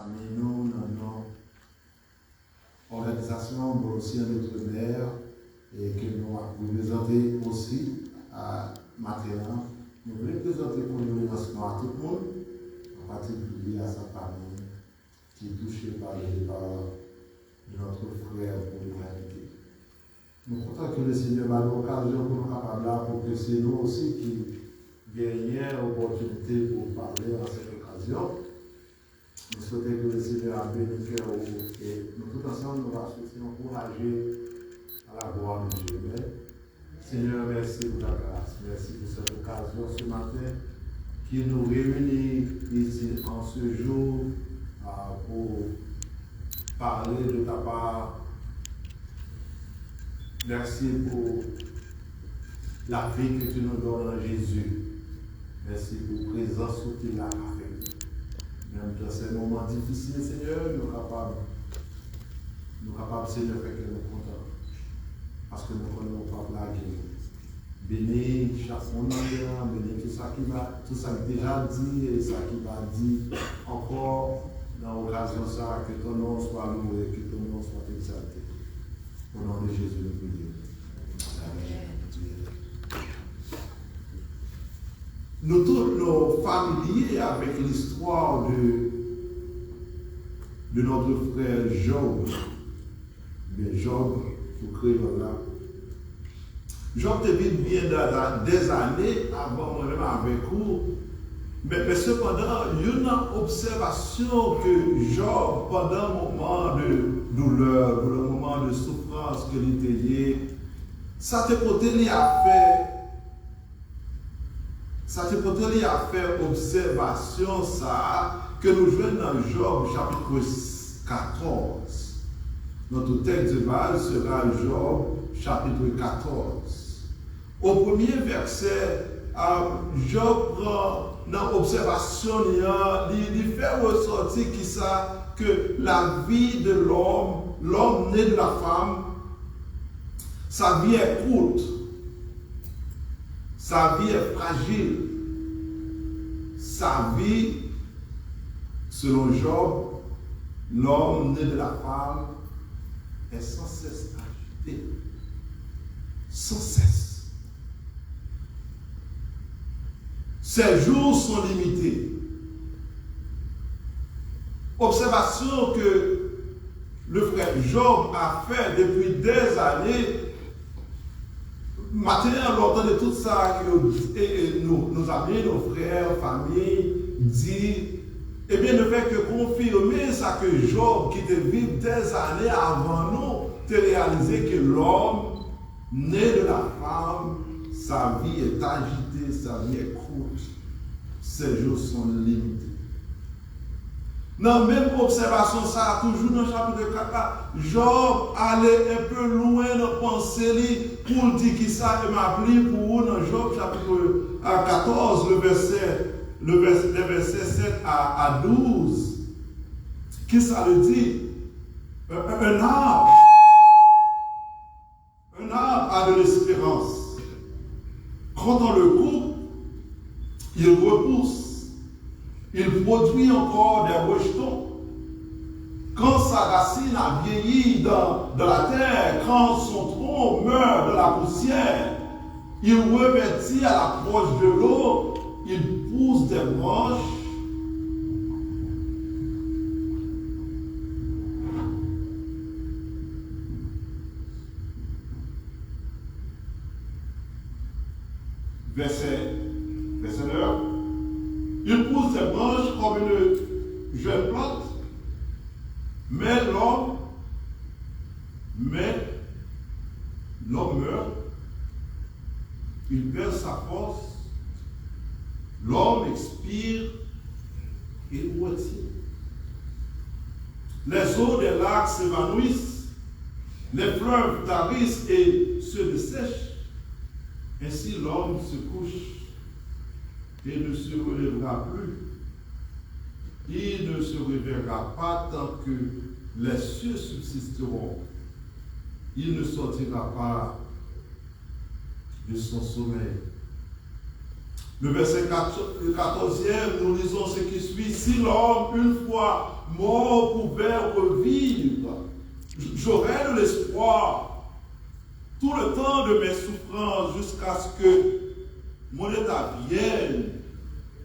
parmi nous dans nos organisations, mais aussi à notre mère, et que nous vous présenter aussi à Mathéna. Nous voulons présenter pour nous à tout le monde, en particulier à sa famille, qui est touchée par le départ de notre frère pour l'humanité. Nous comptons que le Seigneur m'a donné l'occasion pour nous capables pour que c'est nous aussi qui gagnons l'opportunité pour parler à cette occasion. Nous souhaitons que le Seigneur a béni et nous tous ensemble nous allons encourager à la gloire de Dieu. Mais, Seigneur, merci pour ta grâce, merci pour cette occasion ce matin qui nous réunit ici en ce jour pour parler de ta part. Merci pour la vie que tu nous donnes en Jésus. Merci pour la présence que tu as avec nous. Même dans ces moments difficiles, Seigneur, nous sommes capables, Seigneur, de faire que nous contents. Parce que nous ne connaissons pas blaguer. Bénis chaque monde, bénis tout ça qui est déjà dit et ça qui va dire encore dans l'occasion ça, que ton nom soit loué, que ton nom soit exalté. Au nom de Jésus, nous prions. Amen. Nous tous nos familiers avec l'histoire de notre frère Job. Mais Job, pour créer là. Job te vit bien des années avant moi-même avec vous. Mais cependant, il y a une observation que Job, pendant un moment de douleur, pour le moment de souffrance que il était, ça te porté à faire observation ça que nous jouons dans Job chapitre 14. Notre texte de base sera Job chapitre 14. Au premier verset, Job prend dans l'observation, il fait ressortir qui ça, que la vie de l'homme né de la femme, sa vie est courte, sa vie est fragile, sa vie, selon Job, l'homme né de la femme est sans cesse agité, sans cesse. Ses jours sont limités. Observation que le frère Job a fait depuis des années. Maintenant, l'entend de tout ça que nos amis, nos frères, familles disent, eh bien, ne fait que confirmer ça que Job, qui te vit des années avant nous, te réalisé que l'homme, né de la femme, sa vie est agitée, sa vie est courte. Ses jours sont limités. Dans la même observation, ça, toujours dans le chapitre 4, Job allait un peu loin dans pensée pour dire qu'il ça m'a pris pour vous dans Job chapitre 14, le verset 7 à 12. Qu'est-ce que ça veut dire? Un arbre a de l'espérance. Quand on le coupe, il repousse. Il produit encore des rejetons. Quand sa racine a vieilli dans la terre, quand son tronc meurt de la poussière, il revêtit à l'approche de l'eau, il pousse des branches. Verset 9. Il pousse des branches comme une jeune plante, mais l'homme meurt, il perd sa force, l'homme expire et retire. Les eaux des lacs s'évanouissent, les fleuves tarissent et se dessèchent. Ainsi l'homme se couche et ne se relèvera plus. Il ne se réveillera pas tant que les cieux subsisteront. Il ne sortira pas de son sommeil. Le verset 14e, nous lisons ce qui suit. Si l'homme, une fois mort pouvait revivre. J'aurais de l'espoir tout le temps de mes souffrances jusqu'à ce que mon état vienne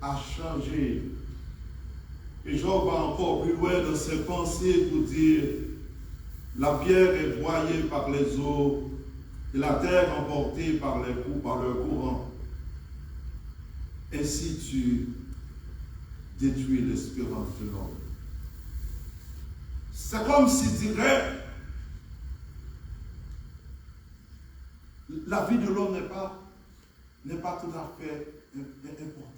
à changer. Et Job va encore plus loin dans ses pensées pour dire: la pierre est broyée par les eaux et la terre emportée par le courant. Ainsi tu détruis l'espérance de l'homme. C'est comme s'il dirait: la vie de l'homme n'est pas tout à fait importante.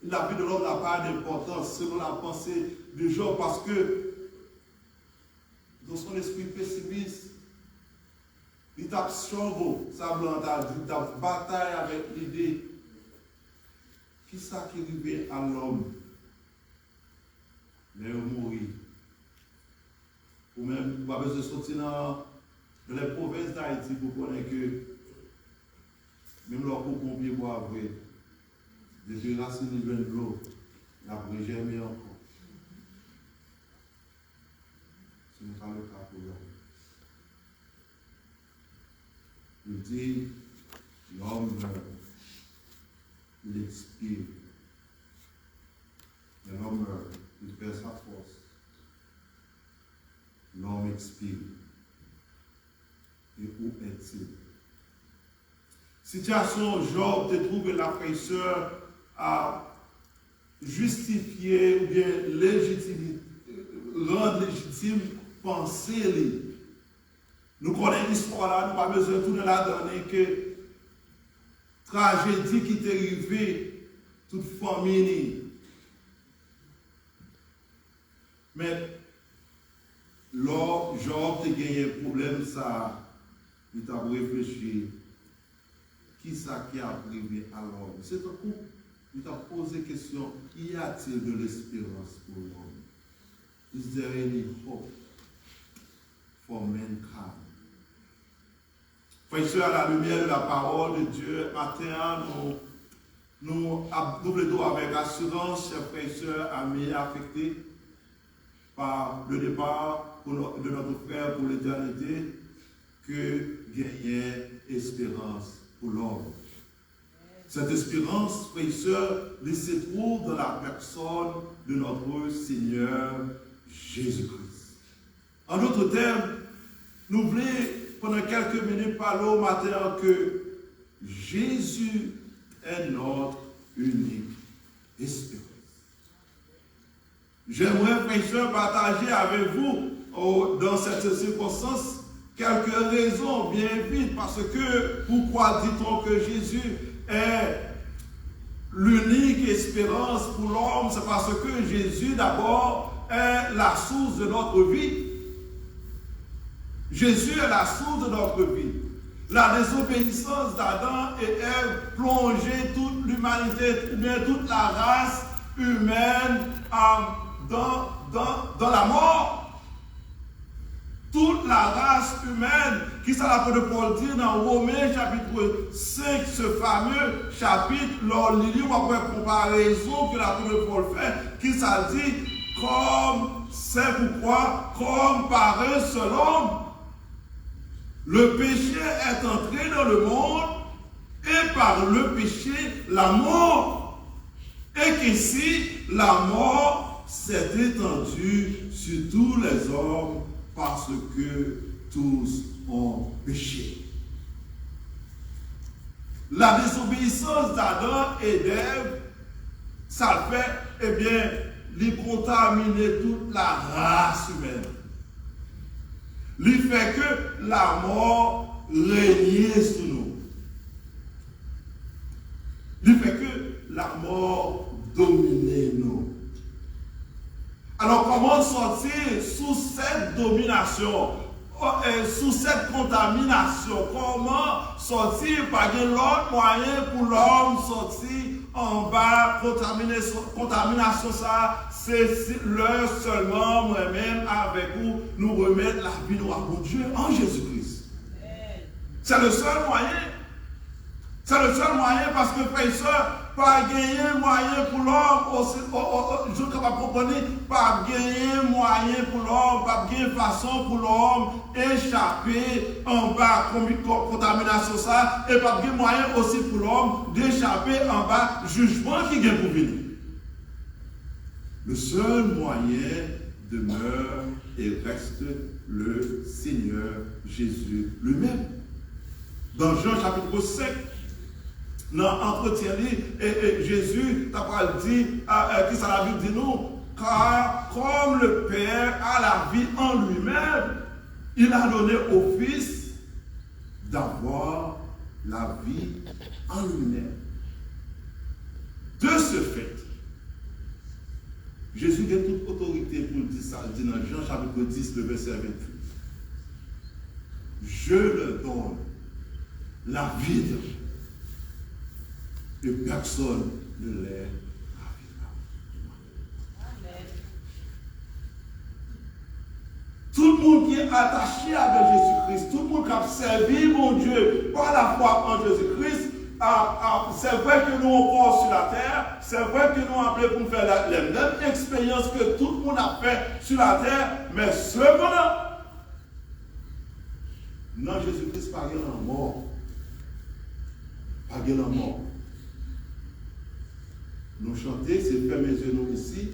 La vie de l'homme n'a pas d'importance selon la pensée de Job, parce que dans son esprit pessimiste, il tape chambre, ça blanc, il tape bataille avec l'idée. Qui ça qui arrive à l'homme? Mais il mourir. Ou même, vous avez besoin de sortir dans les provinces d'Haïti pour connaître que même leur pompier pour avoir des racines de l'eau, la pourrait germer encore. Ce n'est pas le cas pour l'homme. Il dit: l'homme meurt, il expire. Mais l'homme meurt, il perd sa force. L'homme expire. Et où est-il? Situation Job te trouve la fraîcheur à justifier ou bien rendre légitime penser. Nous connaissons l'histoire là, nous n'avons pas besoin de tout de la donner que tragédie qui t'est arrivée, toute famille. Mais lorsque Job a gagné un problème, ça, il t'a réfléchi. Qui ça qui a arrivé à l'homme? C'est un coup, il t'a posé la question: y a-t-il de l'espérance pour l'homme? Is there any hope for mankind? Frères et sœurs, à la lumière de la parole de Dieu, matin, nous plaidons avec assurance, chers frères et sœurs, amis affectés par le départ de notre frère pour l'éternité, que gagnait espérance pour l'homme. Cette espérance, frères et sœurs, se trouve dans la personne de notre Seigneur Jésus-Christ. En d'autres termes, nous voulons pendant quelques minutes parler au matin que Jésus est notre unique espérance. J'aimerais, frères et sœurs, partager avec vous dans cette circonstance quelques raisons bien vite, parce que pourquoi dit-on que Jésus est l'unique espérance pour l'homme? C'est parce que Jésus d'abord est la source de notre vie. Jésus est la source de notre vie. La désobéissance d'Adam et Ève plongeait toute l'humanité, bien toute la race humaine dans la mort. Toute la race humaine, qui ça l'apôtre Paul dit dans Romains chapitre 5, ce fameux chapitre, lors de l'île, on va faire comparaison que l'apôtre Paul fait, qui ça dit, comme c'est pourquoi, comme par un seul homme, le péché est entré dans le monde, et par le péché, la mort. Et qu'ici, la mort s'est étendue sur tous les hommes, parce que tous ont péché. La désobéissance d'Adam et d'Ève, ça fait, eh bien, les contaminer toute la race humaine. Il fait que la mort régnait sur nous. Il fait que la mort dominait nous. Alors, comment sortir sous cette domination, sous cette contamination? Comment sortir par l'autre moyen pour l'homme sortir en bas? Contamination, ça, c'est l'heure seulement, moi-même, avec vous, nous remettre la vie de notre Dieu en Jésus-Christ. C'est le seul moyen. C'est le seul moyen parce que, frères et sœurs, pas gagner moyen pour l'homme, je ne peux pas comprendre, pas gagner moyen pour l'homme, pas gagner façon pour l'homme échapper en bas contamination ça, et pas gagner moyen aussi pour l'homme d'échapper en bas jugement qui vient pour venir. Le seul moyen demeure et reste le Seigneur Jésus lui-même. Dans Jean chapitre 5, dans l'entretien, et Jésus t'a dit, qui ça la Bible dit nous, car comme le Père a la vie en lui-même, il a donné au Fils d'avoir la vie en lui-même. De ce fait, Jésus a toute autorité pour dire ça. Il dit dans Jean chapitre 10, le verset 28. Je leur donne la vie de Dieu. Et personne ne les ravira. Tout le monde qui est attaché avec Jésus-Christ, tout le monde qui a servi mon Dieu par la foi en Jésus-Christ, c'est vrai que nous on sur la terre, c'est vrai que nous on appelé pour faire les mêmes expériences que tout le monde a fait sur la terre, mais cependant, non, Jésus-Christ pas en mort. Pas en mort. Nous chanter, c'est faire mes yeux nous ici,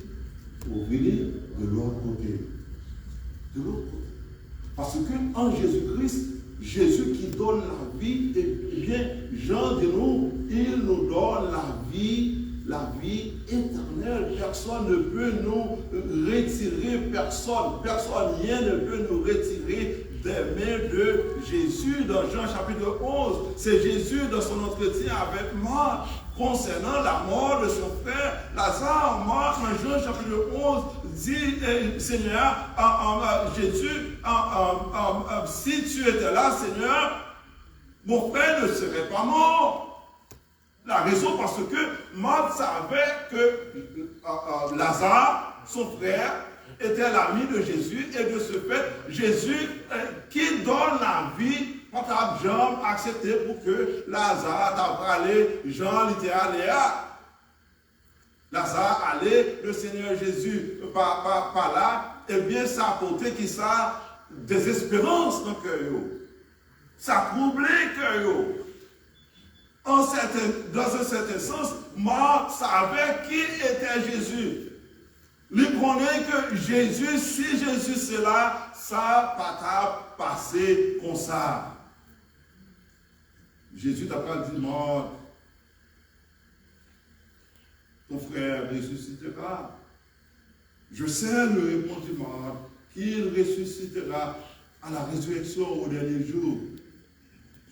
pour venir de l'autre côté. De l'autre côté. Parce que en Jésus-Christ, Jésus qui donne la vie, et bien, Jean dit nous, il nous donne la vie éternelle. Personne ne peut nous retirer, personne, rien ne peut nous retirer des mains de Jésus. Dans Jean chapitre 11, c'est Jésus dans son entretien avec Marc, concernant la mort de son frère Lazare. Marc, en Jean chapitre 11, dit, Seigneur, Jésus, si tu étais là, Seigneur, mon frère ne serait pas mort. La raison, parce que Marc savait que Lazare, son frère, était l'ami de Jésus, et de ce fait, Jésus, qui donne la vie, pas Jean accepté pour que Lazare t'a allé, Jean l'était allé à. Lazare allait, le Seigneur Jésus par là, et bien ça apportait qui ça désespérance dans le cœur. Ça troublait le cœur. Dans un certain sens, Marc savait qui était Jésus. Il connaît que Jésus, si Jésus c'est là, ça va pas passer comme ça. Jésus t'a pas dit, Marc, ton frère ressuscitera. Je sais, lui répondit Marc, qu'il ressuscitera à la résurrection au dernier jour.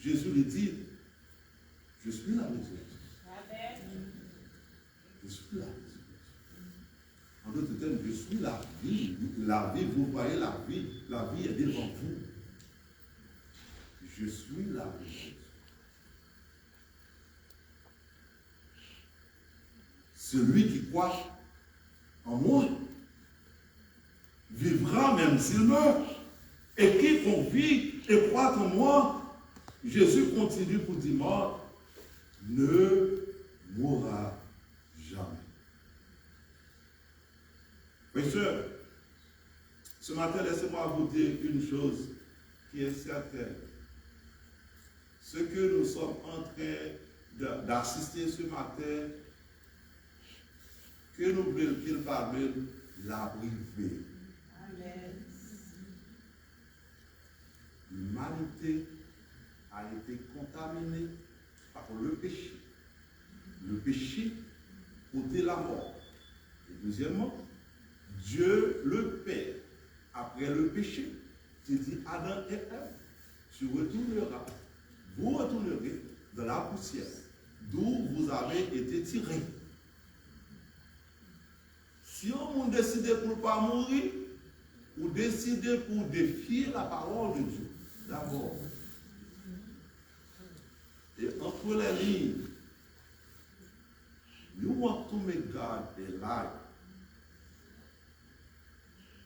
Jésus lui dit, je suis la résurrection. Je suis la résurrection. En d'autres termes, je suis la vie. La vie, vous voyez la vie est devant vous. Je suis la résurrection. Celui qui croit en moi vivra même s'il meurt. Et qui vit et croit en moi, Jésus continue pour dire mort, ne mourra jamais. Mes soeurs, ce matin, laissez-moi vous dire une chose qui est certaine. Ce que nous sommes en train d'assister ce matin, que nous voulons qu'il parle la privée. L'humanité a été contaminée par le péché. Le péché ôtait la mort. Et deuxièmement, Dieu le Père, après le péché, il dit Adam et Ève, vous retournerez dans la poussière d'où vous avez été tirés. Si on décide pour ne pas mourir, ou décider pour défier la parole de Dieu, d'abord. Et entre les lignes, you want to make God a liar,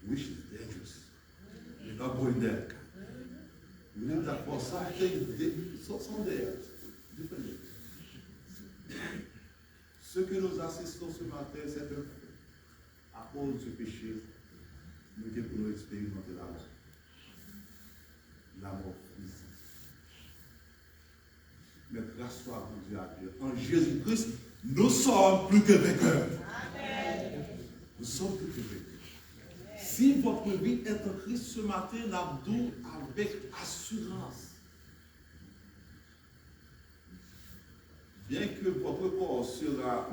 which is dangerous. You're not going there. You need that for something there, different. ce que nous assistons ce matin, c'est que, à cause du péché, nous devons expérimenter la mort. La mort physique. Mais grâce soit à Dieu, en Jésus-Christ, nous sommes plus que vainqueurs. Amen. Nous sommes plus que vainqueurs. Si votre vie est en Christ ce matin, l'abdou avec assurance. Bien que votre corps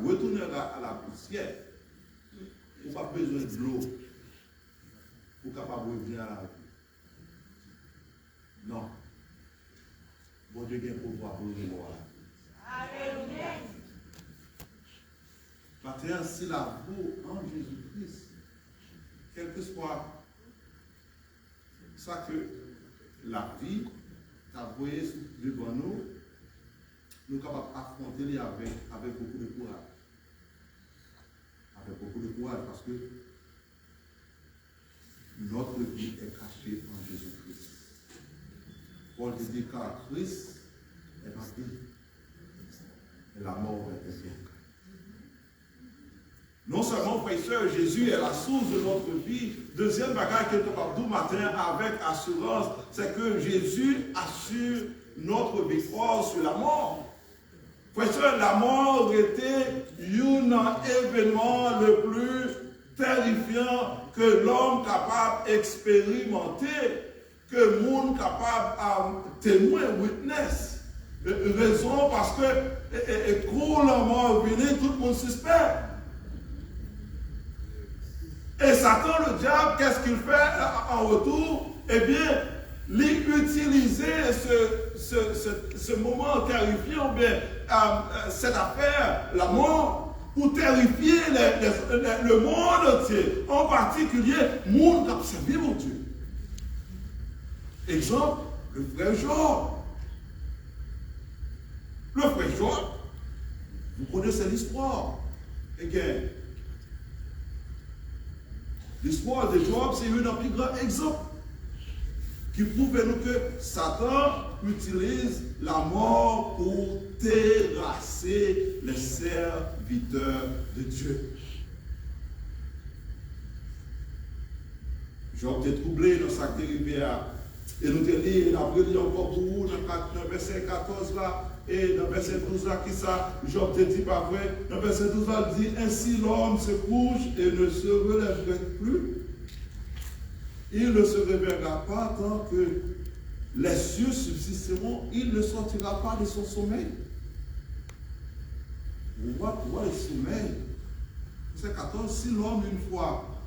retournera à la poussière, vous n'avez pas besoin de l'eau pour capable de revenir à la vie. Non. Bon Dieu vient pour pouvoir revenir à la vie. Alléluia. Maintenant, si la vie en Jésus-Christ, quel que soit ça que la vie a voyé devant nous, nous sommes capables d'affronter avec beaucoup de courage. Avec beaucoup de courage parce que notre vie est cachée en Jésus-Christ. Paul dit car Christ est ma vie et la mort est bien. Non seulement, frères et sœurs, Jésus est la source de notre vie. Deuxième bagage que nous avons tout matin avec assurance, c'est que Jésus assure notre victoire sur la mort. Frères et sœurs, la mort était un événement le plus terrifiant que l'homme capable d'expérimenter, que le monde capable de témoin, witness. Raison parce que quand la mort venait, tout le monde suspect. Et Satan, le diable, qu'est-ce qu'il fait en retour? Eh bien, il utilise ce moment terrifiant, bien, cette affaire, la mort, pour terrifier le monde entier, en particulier le monde qui a servi mon Dieu. Exemple, le frère Job. Le frère Job, vous connaissez l'histoire. Et bien, l'histoire de Job, c'est un plus grand exemple qui prouve nous que Satan utilise la mort pour terrasser les serviteurs de Dieu. Job était troublé dans sa rivière. Et nous te dit, après il y a encore pour vous, dans le verset 14 là, et dans le verset 12 là, qui ça, Job te dit pas vrai, dans le verset 12 là, il dit, ainsi l'homme se couche et ne se relèverait plus. Il ne se réveillera pas tant que les cieux subsisteront, il ne sortira pas de son sommeil. Pourquoi le sommeil? Verset 14, si l'homme une fois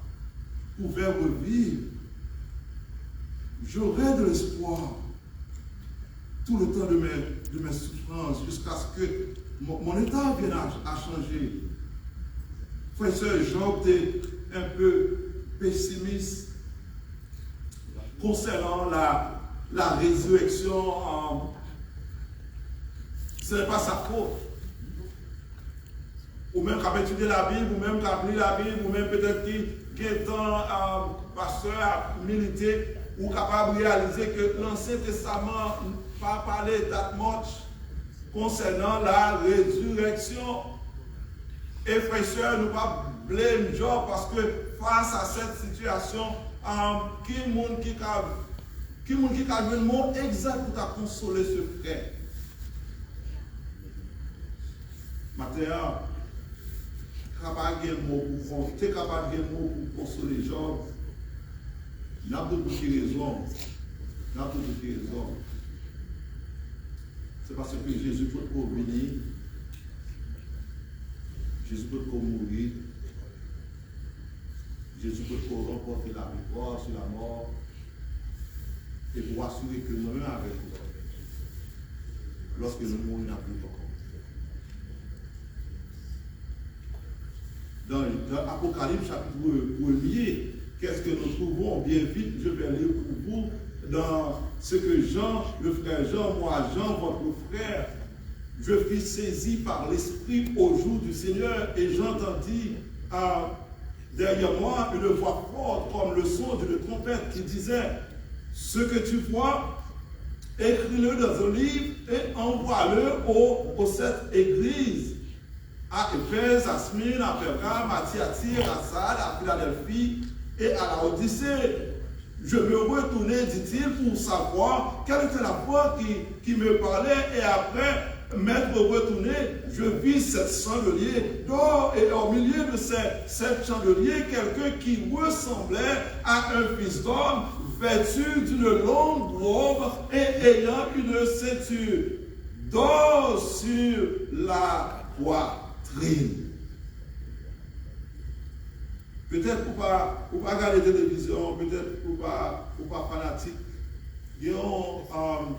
pouvait revivre, j'aurai de l'espoir tout le temps de mes souffrances jusqu'à ce que mon état vienne à changer. Frère et sœur, Job était un peu pessimiste concernant la résurrection. Ce n'est pas sa faute. Ou même qui a étudié la Bible, ou même qui a lu la Bible, ou même peut-être qui est un pasteur à militer, ou capable de réaliser que l'Ancien Testament pas parlé that much concernant la résurrection. Et frères et sœurs, nous ne pas blâmer Job parce que face à cette situation, qui a le mot exact pour consoler ce frère. Maintenant, capable de mot pour consoler Job. N'a pas de raison. C'est parce que Jésus peut venir, Jésus peut mourir, Jésus peut remporter la victoire sur la mort et pour assurer que nous-mêmes avec vous, lorsque nous mourons, n'a plus encore. Dans l'Apocalypse chapitre 1er, qu'est-ce que nous trouvons? Bien vite, je vais lire pour vous dans ce que Jean, le frère Jean, moi Jean, votre frère, je fus saisi par l'Esprit au jour du Seigneur et j'entendis derrière moi une voix forte comme le son d'une trompette qui disait: ce que tu vois, écris-le dans un livre et envoie-le aux 7 églises. à Éphèse, à Smyrne, à Pergame, à Thyatire, à Sardes, à Philadelphie et à la Odyssée. Je me retournais, dit-il, pour savoir quelle était la voix qui me parlait. Et après m'être retourné, je vis 7 chandeliers d'or. Et au milieu de ces 7 chandeliers, quelqu'un qui ressemblait à un fils d'homme, vêtu d'une longue robe et ayant une ceinture d'or sur la poitrine. Peut-être pour pas regarder la télévision, peut-être pour pas fanatique. Il y a un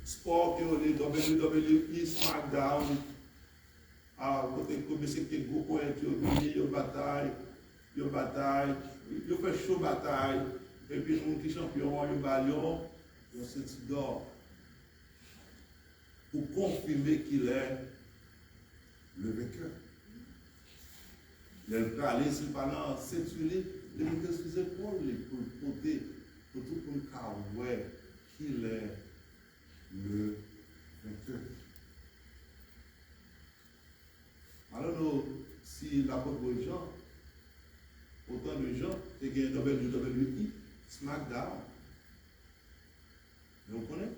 sport qui est WWE SmackDown. Côté comme c'est que beaucoup de bataille, il fait chaud bataille, et puis nous qui champion, il ballon, il se d'or. Pour confirmer qu'il est le vainqueur. Il est allé sur le panneau, ceinturé, il est sur ses épaules pour le côté, pour tout le monde ouais, qu'il est le vainqueur. Alors, si l'apôtre Jean, autant de gens, et qu'il y a un WWE, SmackDown, vous comprenez?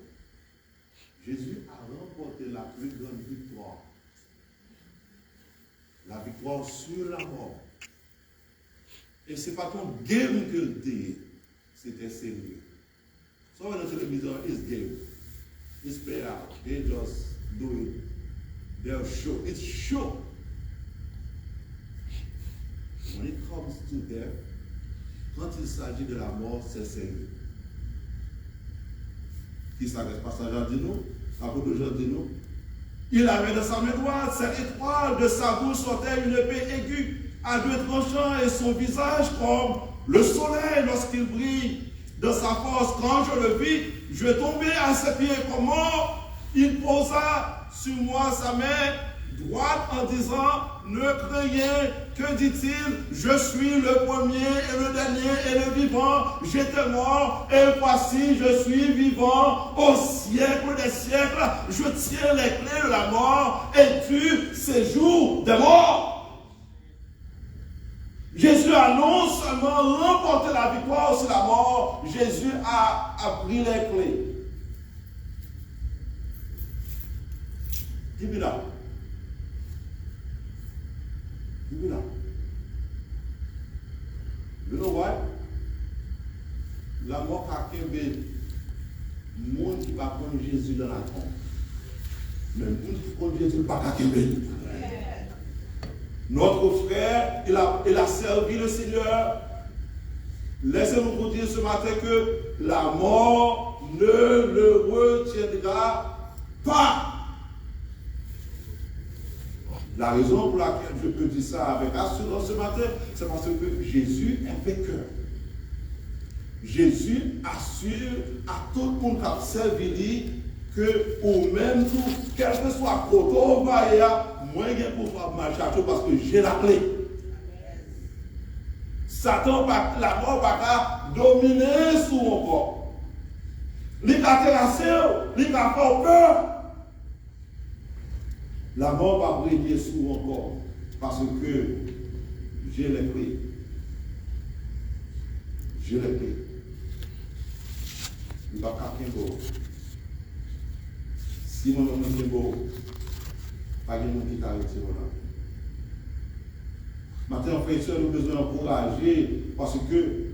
Jésus a remporté la plus grande victoire. La victoire sur la mort. Et ce n'est pas ton game que le dit, c'était sérieux. So when the television is game, it's pay out. They just do it. They'll show. It's show. When it comes to death, quand il s'agit de la mort, c'est sérieux. Qui s'arrête passage à nous, l'apôtre Jean dit nous. Il avait dans sa main droite cette étoile, de sa bouche sortait une épée aiguë à 2 tranchants et son visage comme le soleil lorsqu'il brille de sa force. Quand je le vis, je tombais à ses pieds comme mort. Il posa sur moi sa main droite en disant, ne craignez, que dit-il, je suis le premier et le dernier et le vivant. J'étais mort et voici je suis vivant au siècle des siècles. Je tiens les clés de la mort et du séjour des morts. Jésus a non seulement remporté la victoire sur la mort, Jésus a pris les clés. Dis-moi là. Dis-moi là. You know what? La mort a kembe, monde qui va prendre Jésus dans la tombe. Mais monde qui prend Jésus pas kembe. Notre frère, il a servi le Seigneur. Laissez-nous vous dire ce matin que la mort ne le retiendra pas. La raison pour laquelle je peux dire ça avec assurance ce matin, c'est parce que Jésus est vainqueur. Jésus assure à tout le monde qui a servi que, au même tout, quel que soit le côté, moi, je vais pouvoir marcher parce que j'ai la clé. Satan, la mort, va pas dominer sur mon corps. Il va terrasser, il va faire peur. La mort va briller sur mon corps parce que j'ai les clés. J'ai les clés. Il va pas qu'un beau. Si mon nom est beau, pas de monde qui t'a arrêté là. Maintenant, frères et sœurs, nous devons encourager parce que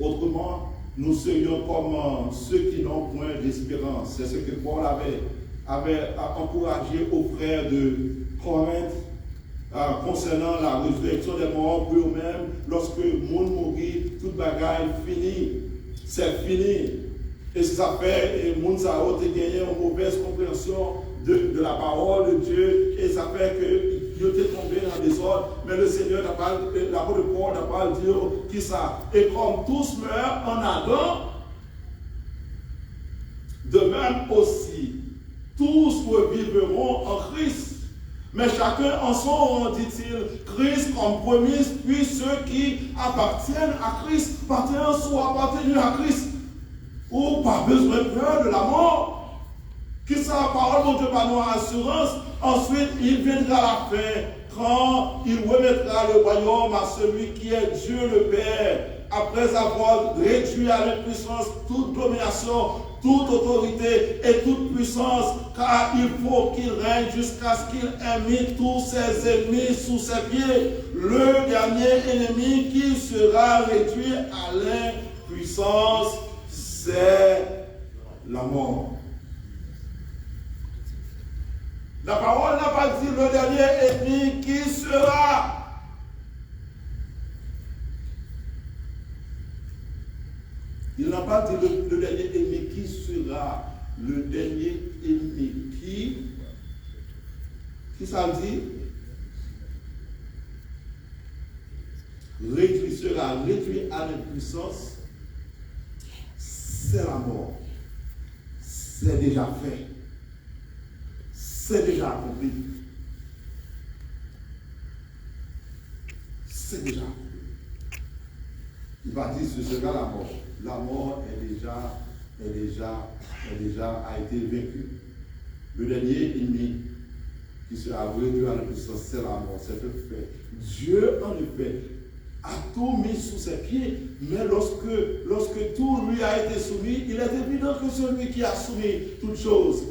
autrement, nous serions comme ceux qui n'ont point d'espérance. C'est ce que Paul avait encouragé aux frères de Corinthe concernant la résurrection des morts pour eux-mêmes. Lorsque le monde mourit, toute bagaille finit. C'est fini. Et ça fait, et le monde a gagné une mauvaise compréhension de la parole de Dieu. Et ça fait que il était tombé dans le désordre. Mais le Seigneur, l'apôtre Paul n'a pas dit qui ça. Et comme tous meurent en Adam, de même aussi, tous revivront en Christ. Mais chacun en son rang, dit-il, Christ comme premier, puis ceux qui appartiennent à Christ, appartenus à Christ, ou pas besoin de peur de la mort. Qui sera la parole, mon Dieu, par nos assurances. Ensuite, il viendra la fin, quand il remettra le royaume à celui qui est Dieu le Père, après avoir réduit à l'impuissance toute domination, toute autorité et toute puissance, car il faut qu'il règne jusqu'à ce qu'il ait mis tous ses ennemis sous ses pieds. Le dernier ennemi qui sera réduit à l'impuissance, c'est la mort. La parole n'a pas dit le dernier ennemi qui sera. Il n'a pas dit le dernier ennemi qui sera. Le dernier ennemi qui ça dit? Sera réduit à l'impuissance, c'est la mort. C'est déjà fait. C'est déjà accompli. C'est déjà accompli. Il va dire ce sera la mort. La mort a été vaincue. Le dernier ennemi qui sera réduit à l'impuissance, c'est la mort. C'est fait. Dieu, en effet, a tout mis sous ses pieds, mais lorsque tout lui a été soumis, il est évident que celui qui a soumis toutes choses,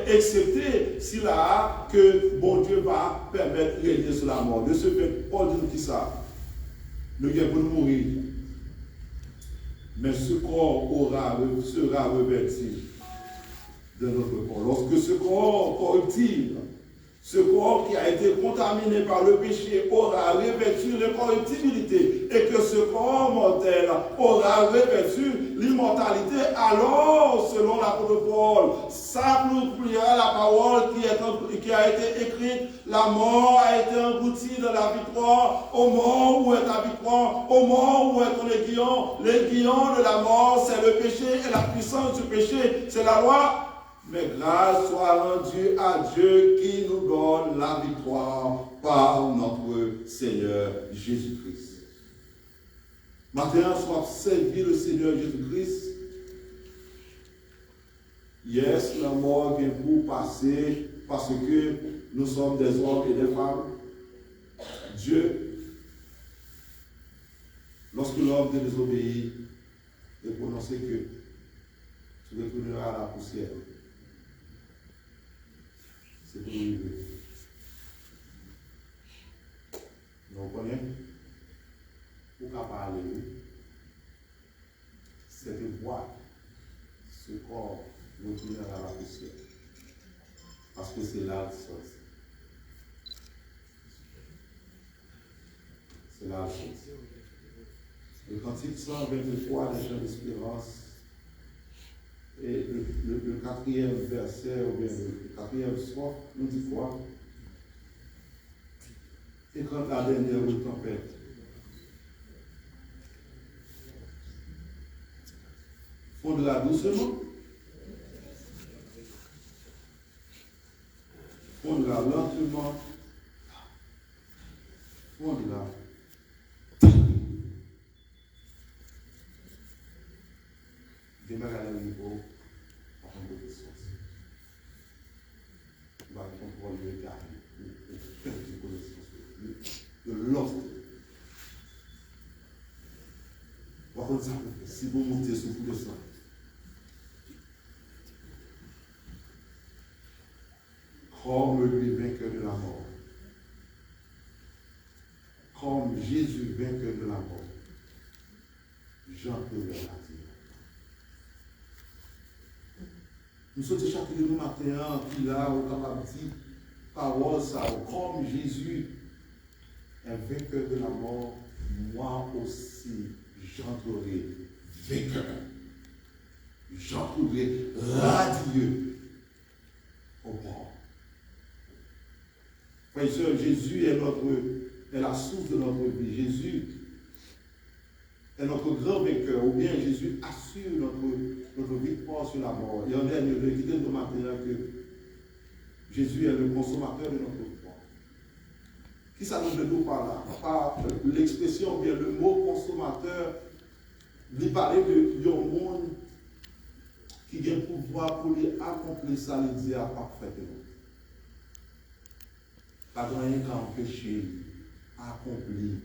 excepté s'il a que bon Dieu va permettre de régner sur la mort. De ce fait, Paul dit qui ça? Nous pour nous mourir. Mais ce corps sera revêtu de notre corps. Lorsque ce corps corruptible, ce corps qui a été contaminé par le péché aura revêtu l'incorruptibilité et que ce corps mortel aura revêtu l'immortalité, alors, selon l'apôtre Paul, s'accomplira la parole qui a été écrite. La mort a été engloutie dans la victoire. Au mort où est ta victoire? Au mort où est ton aiguillon? L'aiguillon de la mort, c'est le péché, et la puissance du péché, c'est la loi. Mais grâce soit rendue à Dieu qui nous donne la victoire par notre Seigneur Jésus-Christ. Maintenant, soit servi le Seigneur Jésus-Christ. Yes, la mort vient pour passer parce que nous sommes des hommes et des femmes. Dieu, lorsque l'homme te désobéit et prononcer que tu retourneras à la poussière. C'est pour lui. Vous comprenez? Pour qu'à parler, c'est de voir ce corps retourner à la poussière. Parce que c'est là le sens. C'est là le sens. Le cantique 123 des chants d'espérance. Et le quatrième verset, ou bien le quatrième soir, nous dit quoi? Et quand la dernière tempête fondra doucement, fondra lentement, fondra. Démarre à niveau par un peu de sens. Il va contrôler le gars, le perdre de connaissance, le lost. Par contre, si vous montez sur tout le sang, comme lui vainqueur de la mort, comme Jésus vainqueur de la mort, Jean peut le dire. Nous sommes chaque jour matin qui là, au capable de dire parole ça, comme Jésus est vainqueur de la mort, moi aussi j'entrerai vainqueur. J'entrerai radieux au port. Frères et sœurs, Jésus est la source de notre vie. Jésus est notre grand vainqueur, ou bien Jésus assure notre victoire sur la mort. Et en dernier lieu, il dit de matin que Jésus est le consommateur de notre victoire. Qui ça nous dit par là? Par l'expression, bien le mot consommateur, il parlait de un monde qui a le pouvoir pour lui accomplir ça, il dit parfaitement. Pas de rien qu'à empêcher accomplir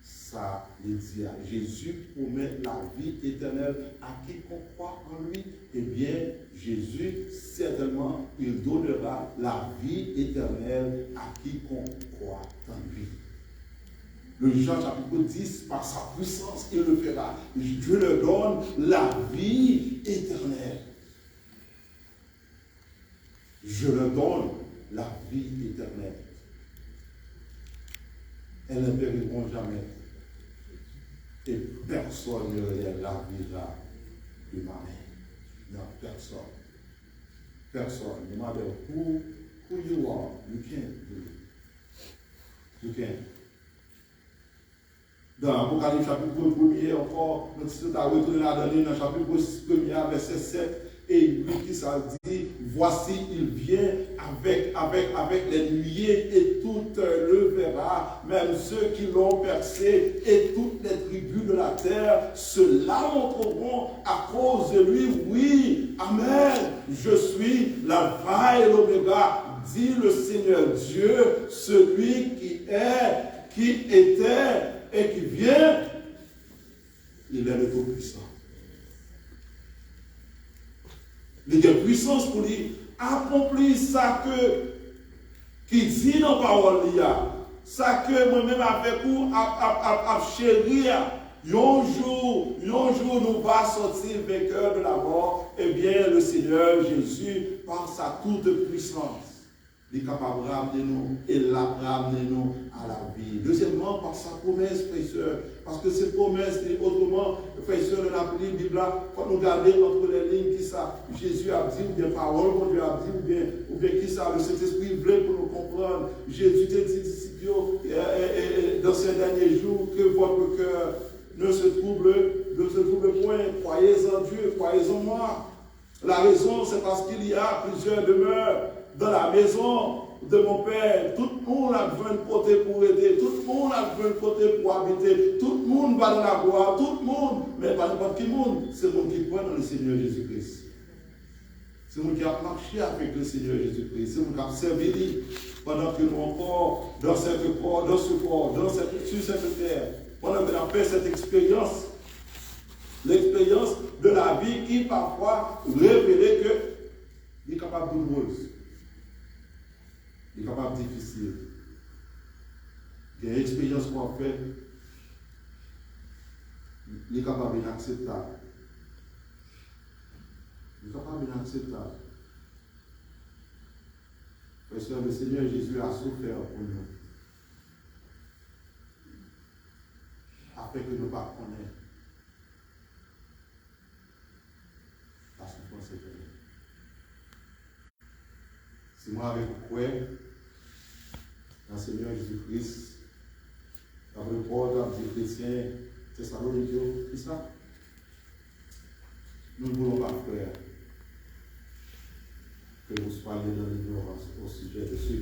ça, il dit. Jésus promet la vie éternelle à quiconque croit en lui. Eh bien, Jésus, certainement, il donnera la vie éternelle à quiconque croit en lui. Le Jean chapitre 10, par sa puissance, il le fera. Dieu leur donne la vie éternelle. Je leur donne la vie éternelle. Elles ne périront jamais. Et personne ne les ravira de ma main. Non, personne. Personne. No matter who you are, you can't do it. You can't. Dans l'Apocalypse chapitre 1er, encore, notre site a retourné là-dedans, dans le chapitre 1er, verset 7 et 8, qui ça dit, voici, il vient avec les nuées et tout le verra, même ceux qui l'ont percé et toutes les tribus de la terre se lamenteront à cause de lui. Oui, amen. Je suis l'alpha et l'oméga, dit le Seigneur Dieu, celui qui est, qui était et qui vient. Il est le Tout-Puissant. Il a puissance pour lui accomplir ça qui dit dans la parole, ça que moi-même avec vous, à chérir, un jour, nous va sortir vainqueur de la mort. Eh bien, le Seigneur Jésus, par sa toute puissance, il est capable de ramener nous et ramener nous à la vie. Deuxièmement, par sa promesse, frères et sœurs. Parce que cette promesse, autrement, frères et sœurs, de la Bible, quand nous regardons entre les lignes, qui ça, Jésus a dit, ou bien parole, mon Dieu a dit, ou bien qui ça, le Saint-Esprit voulait pour nous comprendre. Jésus t'a dit, disciples, dans ces derniers jours, que votre cœur ne se trouble point. Croyez en Dieu, croyez en moi. La raison, c'est parce qu'il y a plusieurs demeures dans la maison de mon Père. Tout le monde a besoin de côté pour aider. Tout le monde a besoin de côté pour habiter. Tout le monde va dans la gloire. Tout le monde. Mais pas n'importe qui monde. C'est le monde qui croit dans le Seigneur Jésus-Christ. C'est le monde qui a marché avec le Seigneur Jésus-Christ. C'est le monde qui a servi pendant que nous encore dans ce corps, sur cette terre. Pendant que nous avons fait cette expérience. L'expérience de la vie qui parfois révélait qu'il est capable de douloureuse. Il est capable de difficile. Il y a une expérience qu'on fait. Il est capable d'inacceptable. Il est capable d'inacceptable. Parce que le Seigneur Jésus a souffert pour nous. Afin que nous ne pas connaître la souffrance éternelle. Si moi avec vous, dans le Seigneur Jésus-Christ, dans le Paul, dans les chrétiens, Thessaloniciens, c'est ça? Nous ne voulons pas, frère, que vous soyez dans l'ignorance au sujet de ceux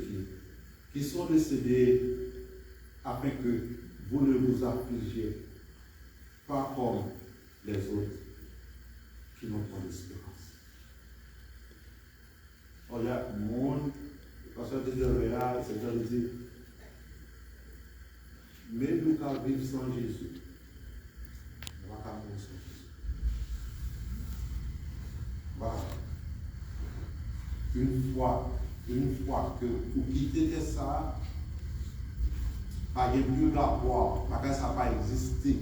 qui sont décédés afin que vous ne vous affligiez pas comme les autres qui n'ont pas d'espérance. Il y a un monde, parce que c'est dans le dit, mais nous qui vivons sans Jésus, nous ne pouvons pas mourir sans Jésus. Voilà. Une fois que vous quittez ça, pas de mieux de la voir, parce que ça n'a pas existé.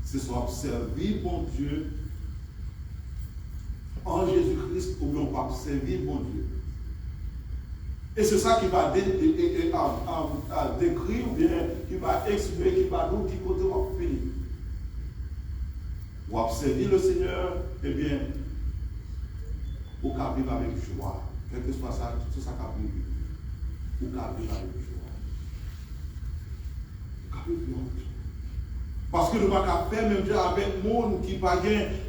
C'est soit observer bon Dieu en Jésus-Christ, ou bien on va observer bon Dieu. Et c'est ça qui va décrire, ou bien qui va exprimer, qui va nous, qui côté on va finir. Ou observer le Seigneur, eh bien, ou qu'à vivre avec joie, quel que soit ça, tout ça qu'à vivre. Ou qu'à vivre avec joie. Qu'à vivre avec joie. Parce que nous ne pouvons pas faire même avec le monde qui n'a pas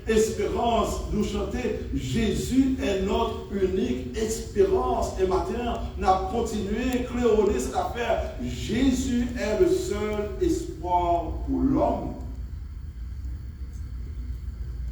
espérance. Nous chanter Jésus est notre unique espérance. Et maintenant, nous avons continué à cléronner cette affaire. Jésus est le seul espoir pour l'homme.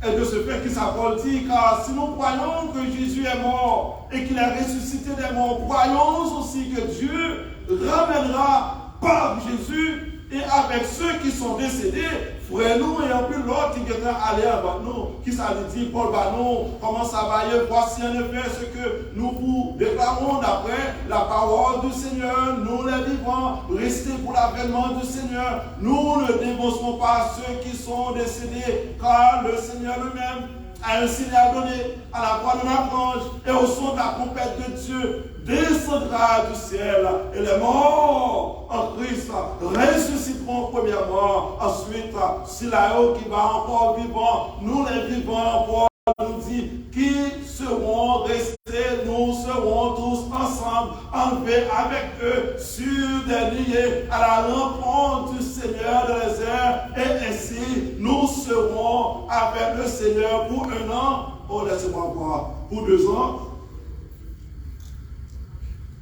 Et de ce fait que sa parole dit, car si nous croyons que Jésus est mort et qu'il est ressuscité des morts, croyons aussi que Dieu ramènera par Jésus et avec ceux qui sont décédés, frère nous ayant plus l'autre qui est allé avec nous, qui s'est dit, Paul Banon, comment ça va y voici en effet ce que nous vous déclarons d'après la parole du Seigneur, nous les vivants, restez pour l'avènement du Seigneur, nous ne dénoncerons pas ceux qui sont décédés, car le Seigneur lui-même a un signal donné à la voix de l'archange et au son de la trompette de Dieu, descendra du ciel et les morts en Christ ressusciteront premièrement. Ensuite, si là-haut qui va encore vivant, nous les vivants, Paul nous dit, qui seront restés, nous serons tous ensemble, enlevés avec eux sur des nuées à la rencontre du Seigneur de les airs, et ainsi nous serons avec le Seigneur pour 1 an, oh laissez-moi voir, pour 2 ans,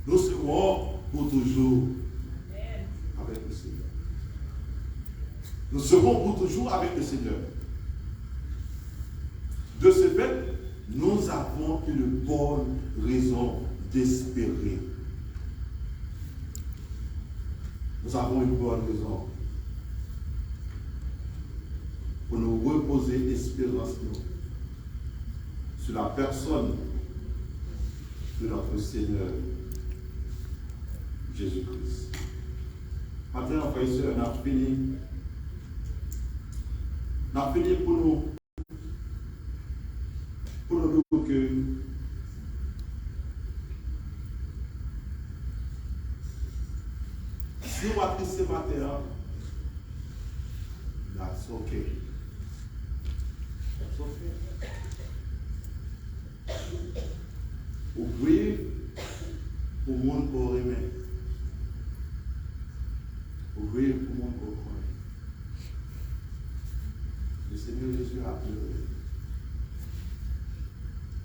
nous serons pour toujours avec le Seigneur. Nous serons pour toujours avec le Seigneur. De ce fait, nous avons une bonne raison d'espérer. Nous avons une bonne raison pour nous reposer l'espérance sur la personne de notre Seigneur Jésus-Christ. Maintenant, frères et sœurs, on a fini. On a fini pour nous dire que si on va trister matin, that's okay. That's okay. Oubliez pour le monde pour aimer. Oubliez pour le monde pour croire. Le Seigneur Jésus a pleuré.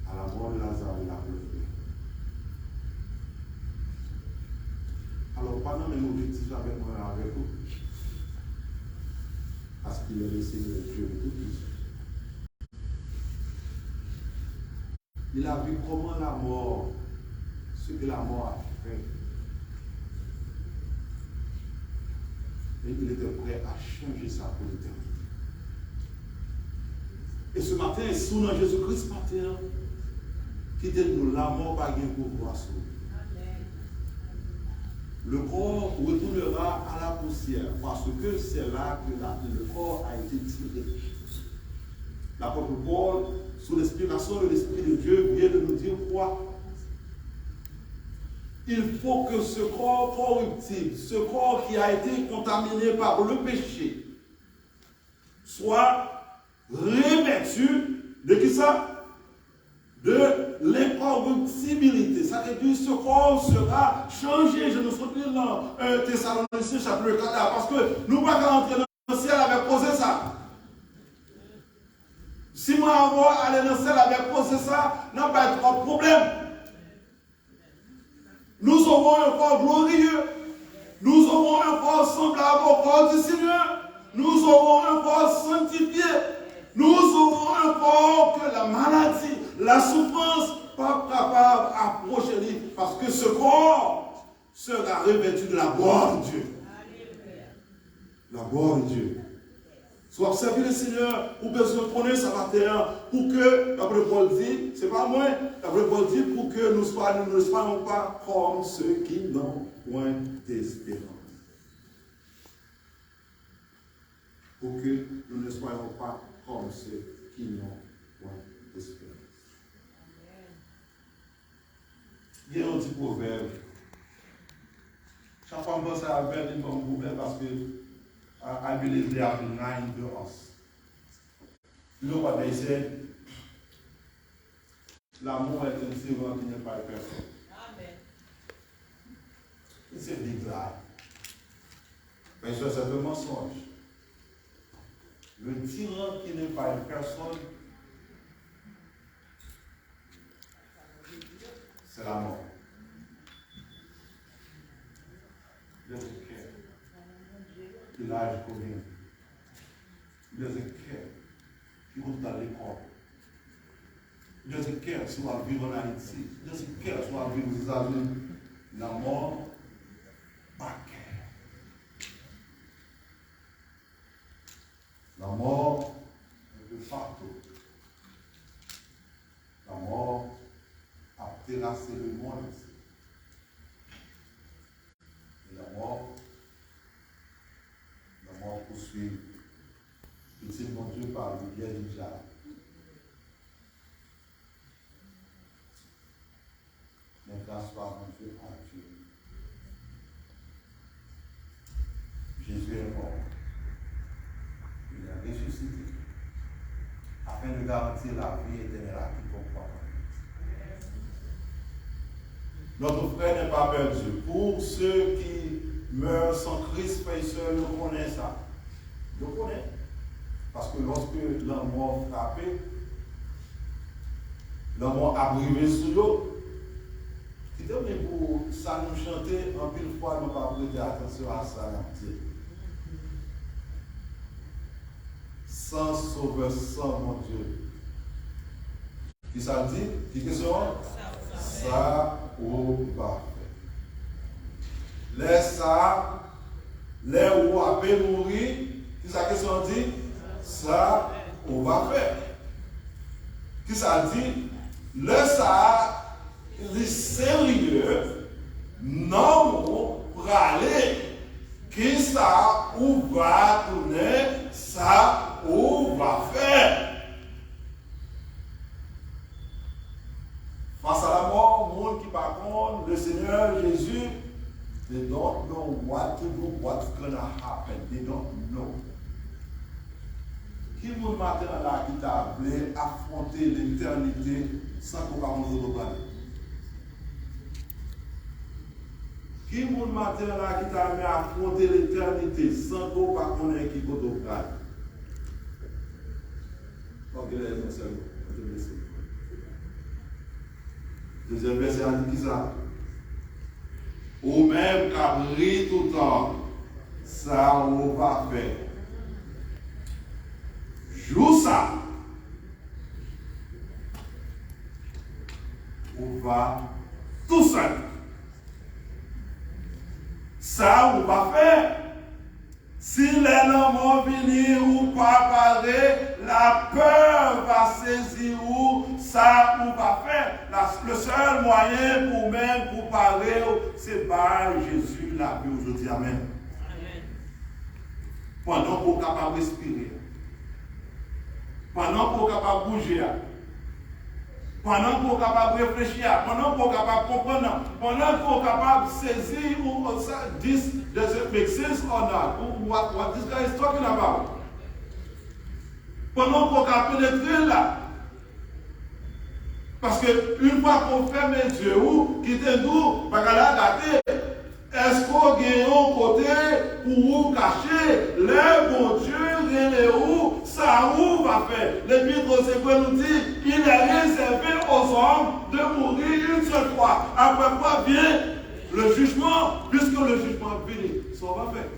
À la mort de Lazare, il a pleuré. Alors, pendant mes objectifs avec moi, avec vous, parce qu'il est le Seigneur Dieu de tout puissant. Il a vu comment la mort, ce que la mort a fait. Et il était prêt à changer ça pour l'éternité. Et ce matin, sous nom Jésus-Christ, matin, qui dit nous, la mort va gagner pour pouvoir sauver. Le corps retournera à la poussière parce que c'est là que le corps a été tiré. L'apôtre Paul, sous l'inspiration de l'Esprit de Dieu, vient de nous dire quoi? Il faut que ce corps corruptible, ce corps qui a été contaminé par le péché, soit revêtu de qui ça? De l'incorruptibilité. Ça veut dire que ce corps sera changé. Je nous souviens dans Thessaloniciens chapitre 4, parce que nous ne pouvons pas rentrer dans le ciel avec posé ça. Si moi avant aller dans le ciel avec posé ça, n'a pas être un problème. Nous aurons un corps glorieux. Nous aurons un corps semblable au corps du Seigneur. Nous aurons un corps sanctifié. Nous aurons un corps que la maladie, la souffrance, pas capable d'approcher lui, parce que ce corps sera revêtu de la gloire de Dieu. La gloire de Dieu. Soit observer le Seigneur, pour besoin de connaître sa matin, pour que, d'après Paul dit, c'est pas moi, d'après Paul dit, pour que nous ne soyons pas comme ceux qui n'ont point d'espérance. Pour que nous ne soyons pas comme ceux qui n'ont point d'espérance. Il y a un petit proverbe. Chaque fois que je pense à un proverbe parce que I believe they are benign to us. You know what they say? L'amour est un servant qui n'est pas personne. Amen. It's a big lie. Mais c'est un mensonge. Le tyran qui n'est pas une personne, c'est la mort. Il doesn't care. Il age combien? Il doesn't care. qui vont dans l'école. Je sais qu'elle soit vivre en Haïti, je sais qu'elle soit vivre aux États-Unis, la mort, pas qu'elle. La mort, de partout. La mort a terrassé le monde ici. Et la mort poursuit. Petit mon Dieu par le biais du diable. Mais grâce soit mon Dieu à Dieu. Jésus est mort. Il est ressuscité. Afin de garantir la vie éternelle à quiconque croit en lui. Notre frère n'est pas perdu. Pour ceux qui meurent sans Christ, frère et soeur, nous connaissons ça. Je connais. Parce que lorsque la mort frappait, la mort a brivé sur eux. C'était pour ça nous chanter, en pile fois, nous pas prêter attention à ça. Sans sauveur, sans mon Dieu. Qui ça dit? Qui question? Ça ou pas faire. Laisse ça, les ou à peine mourir, qui ça question dit? Ça ou va faire. Qui ça dit? Le ça, les sérieux, non pour aller. Qui ça ou va tourner, ça ou va faire. Face à la mort, le monde qui par contre, le Seigneur Jésus, they don't know what's gonna happen. They don't know. Qui vous matin là qui t'a appelé affronter l'éternité sans qu'on parle de l'autre? Qui vous matin là qui t'a amené à affronter l'éternité sans qu'on parle de qui qu'on parle? Ok, là, c'est deuxième verset a dit qui ça? Ou même qu'à briller tout le temps, ça on va faire. Joue ça. On va tout seul. Ça on va faire. Si les hommes vont venir ou pas parler, la peur va saisir ou ça on va faire. Le seul moyen pour même pour parler, c'est par Jésus la vie aujourd'hui. Amen. Pendant qu'on est capable de respirer, pendant qu'on est capable de bouger, pendant qu'on est capable de réfléchir, pendant qu'on est capable de comprendre, pendant qu'on est capable de saisir ou ça, does it make sense or not? What this guy is talking about? Pendant qu'on est capable de pénétrer là. Parce qu'une fois qu'on ferme les yeux, ou quittez nous, pas qu'à la gâter, est-ce qu'on gagne un côté pour vous cacher, le bon Dieu, les où, ça où va faire. L'Épître aux Hébreux nous dit, il est réservé aux hommes de mourir une seule fois. Après quoi vient le jugement, puisque le jugement vient, ça va faire.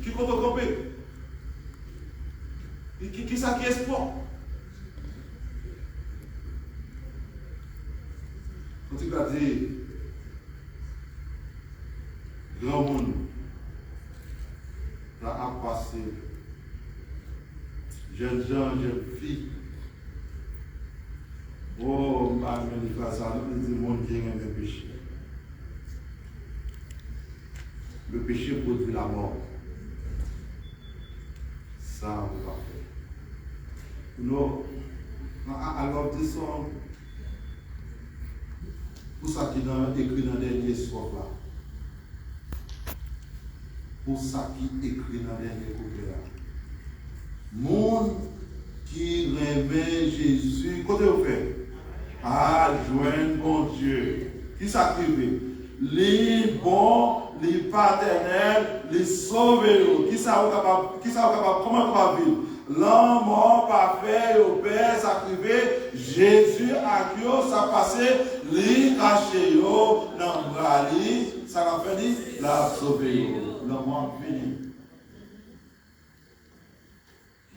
Qui compte au campé? Qui ça qui est sport? Quand tu as dit, grand monde, là a passé, jeunes gens, jeunes filles, oh, ma manifestation, le monde vient avec le péché. Le péché produit la mort. Ça, on va faire. Non, alors, disons, pour ça qui est écrit dans le dernier soir là. Pour ça qui est écrit dans le dernier couplet là. Monde qui remet Jésus, qu'est-ce que vous faites? À joindre bon Dieu. Qui s'active? Les bons, les paternels, les sauveurs. Qui ça capable? Comment on va vivre? L'homme parfait au Père s'activer, Jésus a qui ça passé, li caché yo, dans brali, ça va faire la sauver. L'homme fini.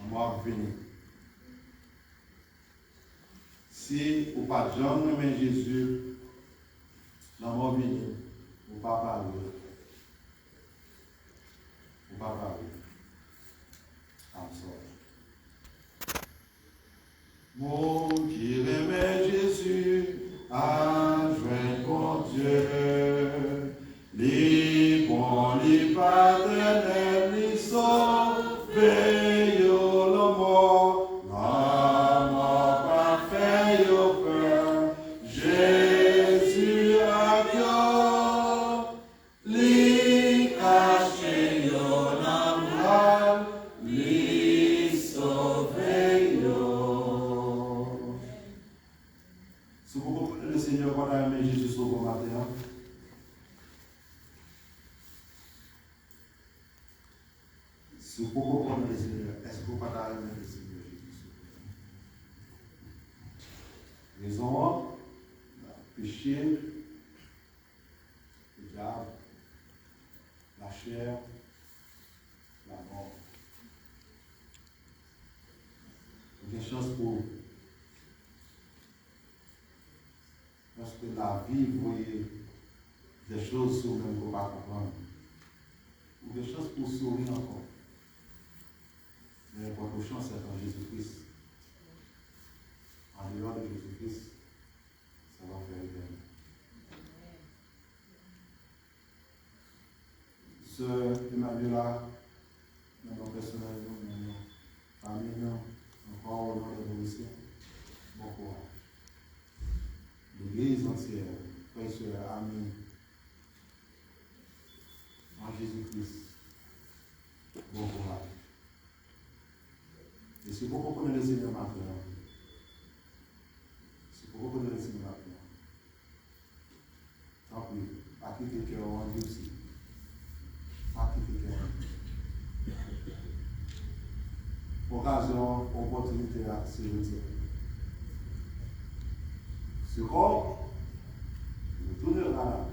moi venir. Si vous pas jamais aimé Jésus, dans mon venir, vous pas parler. Vous pas parler. I'm sorry. Mon qui aimait Jésus, a joint con Dieu. Les bons, les paternels, les sauvés, yo le mort, la mort parfait, yo peur. Jésus a Dieu, les cachés, yo l'amour, les sauvés, yo. Si vous comprenez le Seigneur, qu'on a aimé Jésus sur vos matin, si vous comprenez le Seigneur, est-ce que vous pas aimer le Seigneur Jésus? Raison, le péché, le diable, la chair, la mort. Il y a des chances pour. Parce que la vie, vous voyez des choses sur même qu'on ne pas comprendre. Ou des choses pour sourire encore. Mais votre chance, c'est en Jésus-Christ. En dehors de Jésus-Christ, ça va faire bien. Ce Emmanuel-là, dans nos personnels, dans nos familles, encore dans l'évolution, bon courage. L'Église entière, frères et sœurs, amis, en Jésus-Christ, bon courage. Et si vous comprenez le Seigneur maintenant, tant pis, pas quitter le cœur en Dieu aussi. Pas quitter le cœur. Occasion, opportunité à se retirer. Ce corps, vous tournez le regard à la